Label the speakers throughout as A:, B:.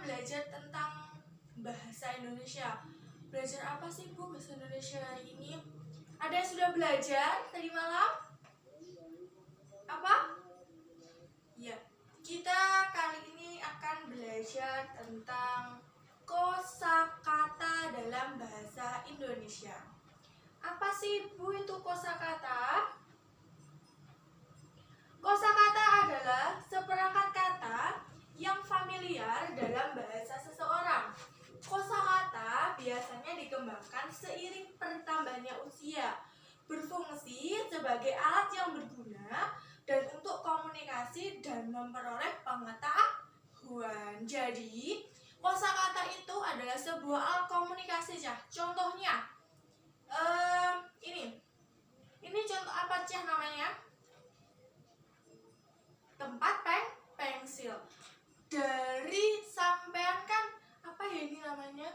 A: belajar tentang bahasa Indonesia. Belajar apa sih Bu bahasa Indonesia hari ini? Ada yang sudah belajar tadi malam? Apa? Ya, kita kali ini akan belajar tentang kosakata dalam bahasa Indonesia. Apa sih Bu itu kosakata? Kosakata adalah seperangkat kata yang familiar dalam bahasa seseorang. Kosakata biasanya dikembangkan seiring bertambahnya usia, berfungsi sebagai alat yang berguna dan untuk komunikasi dan memperoleh pengetahuan. Jadi, kosakata itu adalah sebuah alat komunikasi, Cah. Contohnya, ini contoh apa, Cah, namanya? Tempat pensil. Dari sampean kan apa ya ini namanya?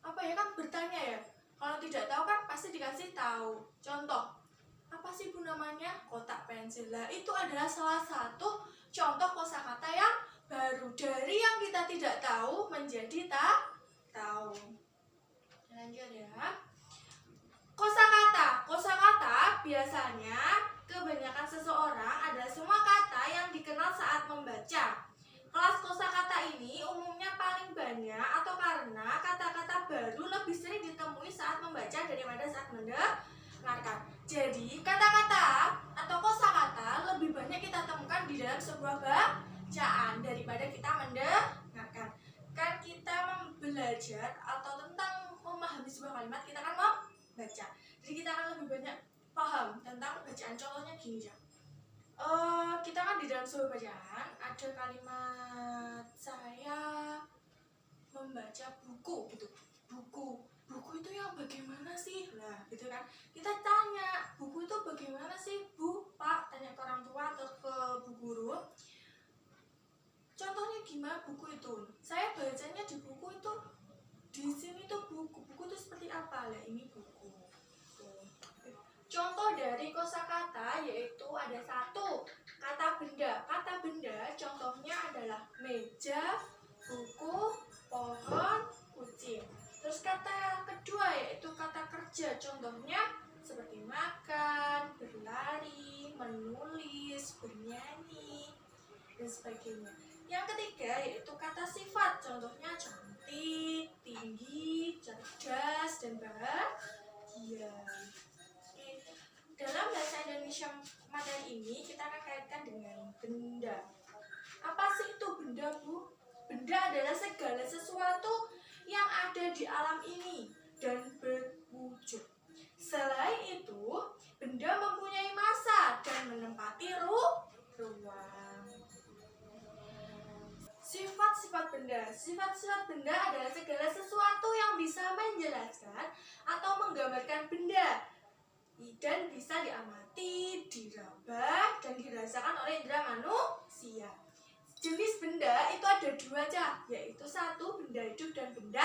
A: Apa ya kan bertanya ya? Kalau tidak tahu kan pasti dikasih tahu. Contoh, apa sih Bu namanya? Kotak pensil. Lah itu adalah salah satu contoh kosakata yang baru dari yang kita tidak tahu menjadi tahu. Lanjut ya. Kosakata biasanya kebanyakan seseorang adalah semua kata yang dikenal saat membaca. Kelas kosakata ini umumnya paling banyak atau karena kata-kata baru lebih sering ditemui saat membaca daripada saat mendengarkan. Jadi, kata-kata atau kosakata lebih banyak kita temukan di dalam sebuah bacaan daripada kita mendengarkan. Kan kita belajar atau tentang memahami sebuah kalimat, kita kan membaca. Jadi kita akan lebih banyak paham tentang bacaan. Contohnya gini ya. Kita kan di dalam sebuah bacaan ada kalimat saya membaca buku gitu. Buku itu yang bagaimana sih? Nah, gitu kan. Kita tanya, buku itu bagaimana sih, Bu? Pak, tanya ke orang tua atau ke Bu Guru. Contohnya gimana buku itu? Saya bacanya di buku itu, di sini tuh buku itu seperti apa? Lah ini buku. Contoh dari kosakata yaitu ada satu kata benda. Kata benda contohnya adalah meja, buku, pohon, kucing. Terus kata kedua yaitu kata kerja. Contohnya seperti makan, berlari, menulis, bernyanyi, dan sebagainya. Yang ketiga yaitu kata sifat. Contohnya cantik, tinggi, cerdas, dan bahagia. Dalam bahasa Indonesia materi ini kita akan kaitkan dengan benda. Apa sih itu benda, Bu? Benda adalah segala sesuatu yang ada di alam ini dan berwujud. Selain itu, benda mempunyai massa dan menempati ruang. Sifat-sifat benda. Sifat-sifat benda adalah segala sesuatu yang bisa menjelaskan atau menggambarkan benda dan bisa diamati, diraba, dan dirasakan oleh indera manusia. Jenis benda itu ada dua, Cak, yaitu satu benda hidup dan benda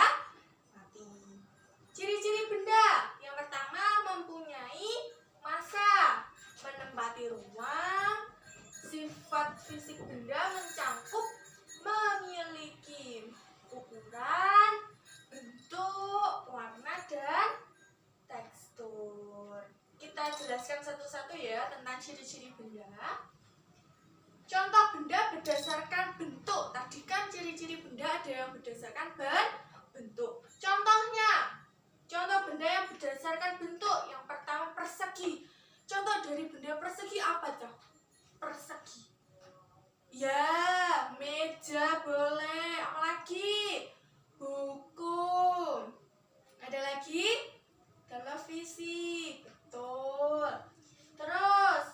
A: mati. Ciri-ciri benda yang pertama mempunyai massa, menempati ruang. Sifat fisik benda mencakup memiliki ukuran, bentuk, warna, dan tekstur. Kita jelaskan satu-satu ya tentang ciri-ciri benda. Contoh benda berdasarkan bentuk. Tadi kan ciri-ciri benda ada yang berdasarkan bentuk. Contohnya, contoh benda yang berdasarkan bentuk. Yang pertama persegi. Contoh dari benda persegi apa, Cak? Persegi. Ya, meja boleh. Apa lagi? Buku. Ada lagi? Televisi. Betul. Terus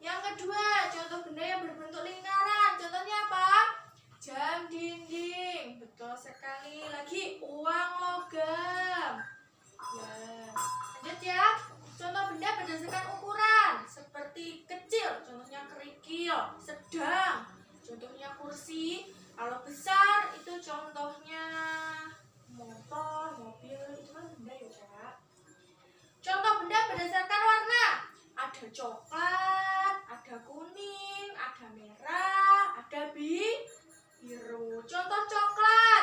A: yang kedua, contoh benda yang berbentuk lingkaran. Contohnya apa? Jam dinding. Betul sekali. Lagi uang logam. Ya. Lanjut ya. Contoh benda berdasarkan ukuran. Seperti kecil, contohnya kerikil. Sedang, contohnya kursi. Kalau besar itu contohnya motor, mobil. Itu kan benda ya, Kak. Contoh benda berdasarkan warna. Ada coklat, ada kuning, ada merah, ada biru. Contoh coklat.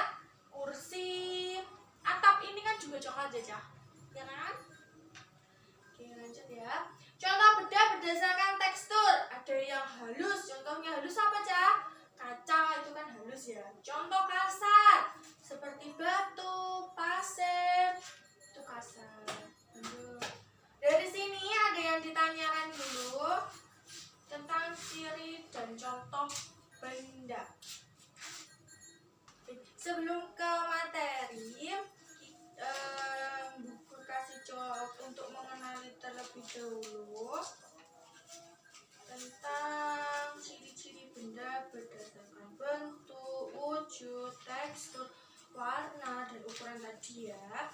A: halus. Contohnya halus apa, Cak? Kaca itu kan halus ya. Contoh kasar seperti batu, pasir, itu kasar. Dari sini ada yang ditanyakan dulu tentang ciri dan contoh benda. Sebelum ke materi, buku kasih jawab untuk mengenali terlebih dahulu tentang ciri-ciri benda berdasarkan bentuk, wujud, tekstur, warna, dan ukuran tadi ya.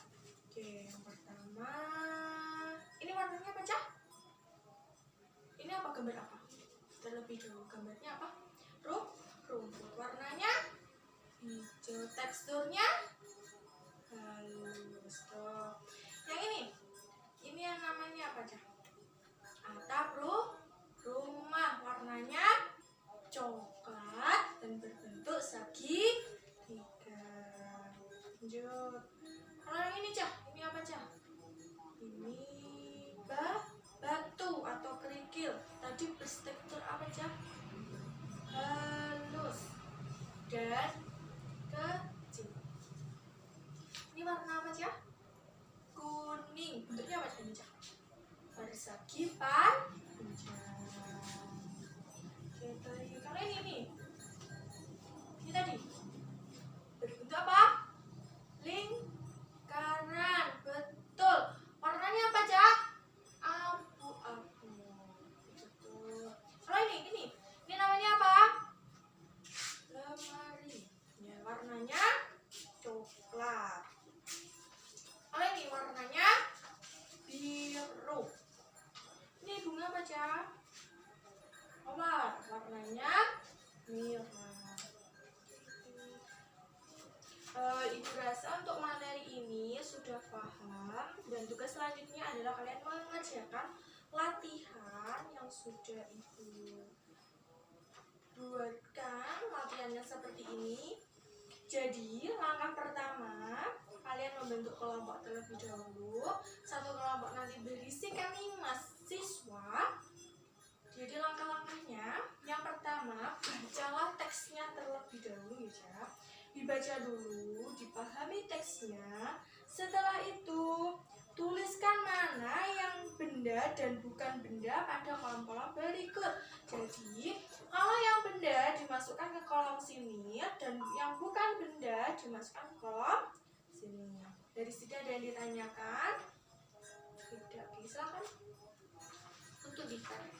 A: Oke, yang pertama, ini warnanya apa, Cak? Ini apa, gambar apa? Terlebih dahulu, gambarnya apa? Rumput. Warnanya hijau, teksturnya halus. Tuh. Yang ini yang namanya apa, Cak? Atap rumah, warnanya coklat dan berbentuk segitiga. Lanjut. Kalau yang ini, Cak, ini apa, Cak? Ini batu atau kerikil. Tadi bertekstur apa, Cak? Halus dan kecil. Ini warna apa, Cak? Kuning. Bentuknya apa, Cak? Ini, Cak? Persegi panjang. Kalau ini tadi berbentuk apa? Lingkaran. Betul. Warnanya apa, Cak? Abu-abu. Betul. Kalau ini namanya apa? Lemari. Ya, warnanya coklat. Kalau ini warnanya biru. Ini bunga apa, Cak? Mawar. Warnanya merah. Ibu rasa untuk materi ini sudah paham, dan tugas selanjutnya adalah kalian mengerjakan latihan yang sudah ibu buatkan. Latihannya seperti ini. Jadi langkah pertama, kalian membentuk kelompok terlebih dahulu. Satu kelompok nanti berisikan 5 siswa. Jadi langkah-langkahnya, yang pertama, bacalah teksnya terlebih dahulu ya. Dibaca dulu, dipahami teksnya. Setelah itu, tuliskan mana yang benda dan bukan benda pada kolom-kolom berikut. Jadi, kalau yang benda dimasukkan ke kolom sini dan yang bukan benda dimasukkan ke kolom sini. Dari sini ada yang ditanyakan? Tidak, silakan untuk ditanya.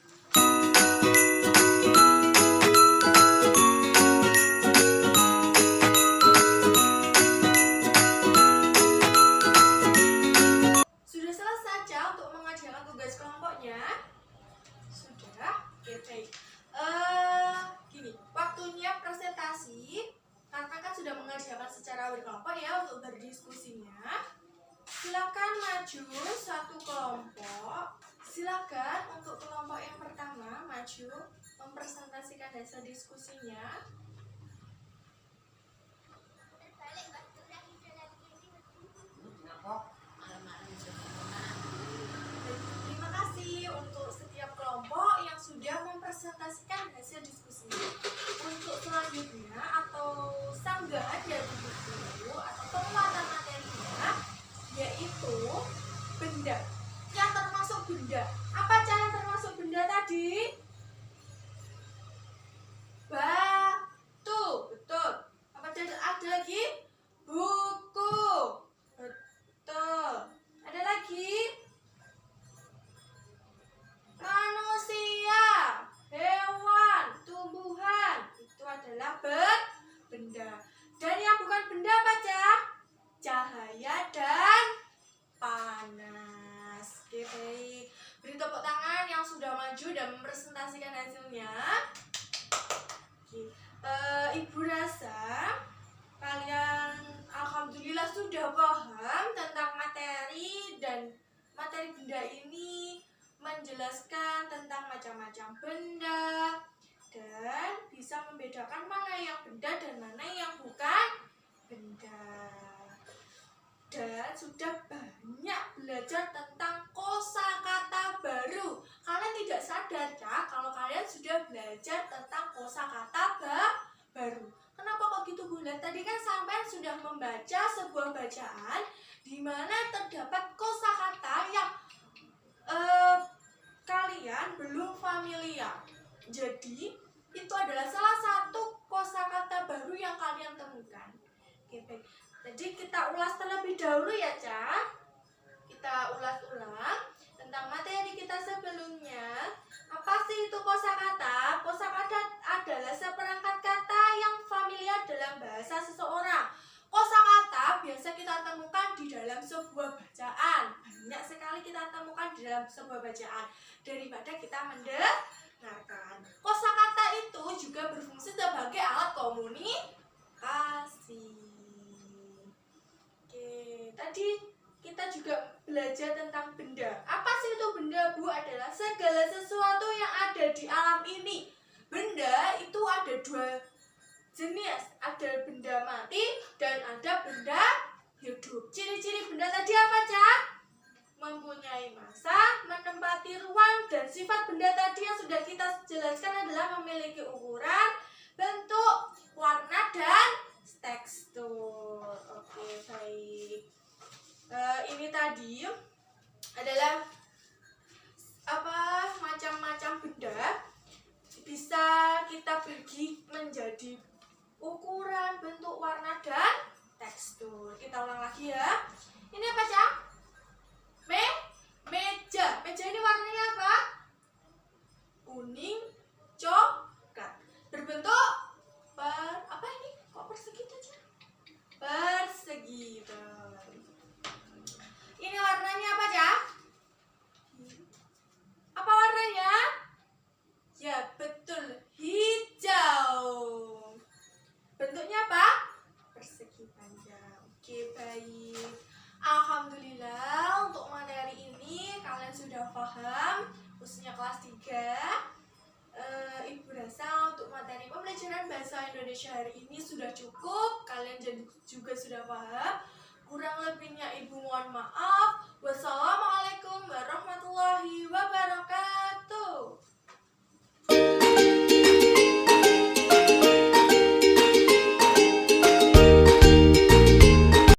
A: Sudah selesai, Cak, untuk mengerjakan tugas kelompoknya? Sudah? Oke, baik. Gini, waktunya presentasi. Karena kan sudah mengerjakan secara berkelompok ya untuk berdiskusinya. Silakan maju satu kelompok. Silakan untuk kelompok yang pertama maju mempresentasikan hasil diskusinya. Terima kasih untuk setiap kelompok yang sudah mempresentasikan hasil diskusinya. Untuk selanjutnya atau sanggahan dari buku atau penguatan materinya, yaitu benda. Yang termasuk benda. Apa cara termasuk benda tadi? Batu. Betul. Apa ada lagi? Buku. Betul. Ada lagi? Manusia, hewan, tumbuhan. Itu adalah benda. Dan yang bukan benda apa, Cak? Cahaya dan panas. Oke, baik. Beri tepuk tangan yang sudah maju dan mempresentasikan hasilnya. Oke. Ibu rasa kalian alhamdulillah sudah paham tentang materi, dan materi benda ini menjelaskan tentang macam-macam benda dan bisa membedakan mana yang benda dan mana yang bukan benda. Dan sudah banyak belajar tentang kosakata baru. Kalian tidak sadar ya kalau kalian sudah Bunda belajar tentang kosakata baru. Kenapa kok gitu Bunda? Tadi kan sampean sudah membaca sebuah bacaan di mana terdapat kosakata yang kalian belum familiar. Jadi, itu adalah salah satu kosakata baru yang kalian temukan. Oke, baik. Jadi kita ulas terlebih dahulu ya, Ca. Kita ulas ulang tentang materi kita sebelumnya. Apa sih itu kosakata? Kosakata adalah seperangkat kata yang familiar dalam bahasa seseorang. Kosakata biasa kita temukan di dalam sebuah bacaan. Banyak sekali kita temukan di dalam sebuah bacaan daripada kita mendengarkan. Kosakata itu juga berfungsi sebagai alat komunikasi. Oke, tadi kita juga belajar tentang benda. Apa sih itu benda, Bu? Adalah segala sesuatu yang ada di alam ini. Benda itu ada dua jenis, ada benda mati dan ada benda hidup. Ciri-ciri benda tadi apa, Cak? Mempunyai massa, menempati ruang, dan sifat benda tadi yang sudah kita jelaskan adalah memiliki ukuran, bentuk, warna, dan tekstur. Oke, baik. Ini tadi adalah macam-macam benda bisa kita bagi menjadi ukuran, bentuk, warna, dan tekstur. Kita ulang lagi ya. Ini apa, Cak? Meja. Meja ini warnanya apa? Kuning, coklat. Berbentuk apa ini? Kok persegi aja? Persegi. Ini warnanya apa, Cak? Apa warnanya? Ya, betul. Hijau. Bentuknya apa? Persegi panjang. Oke, baik. Alhamdulillah untuk materi ini kalian sudah paham, khususnya kelas 3. Ibu rasa untuk materi pembelajaran bahasa Indonesia hari ini sudah cukup. Kalian juga sudah paham. Kurang lebihnya Ibu mohon maaf. Wassalamualaikum warahmatullahi wabarakatuh.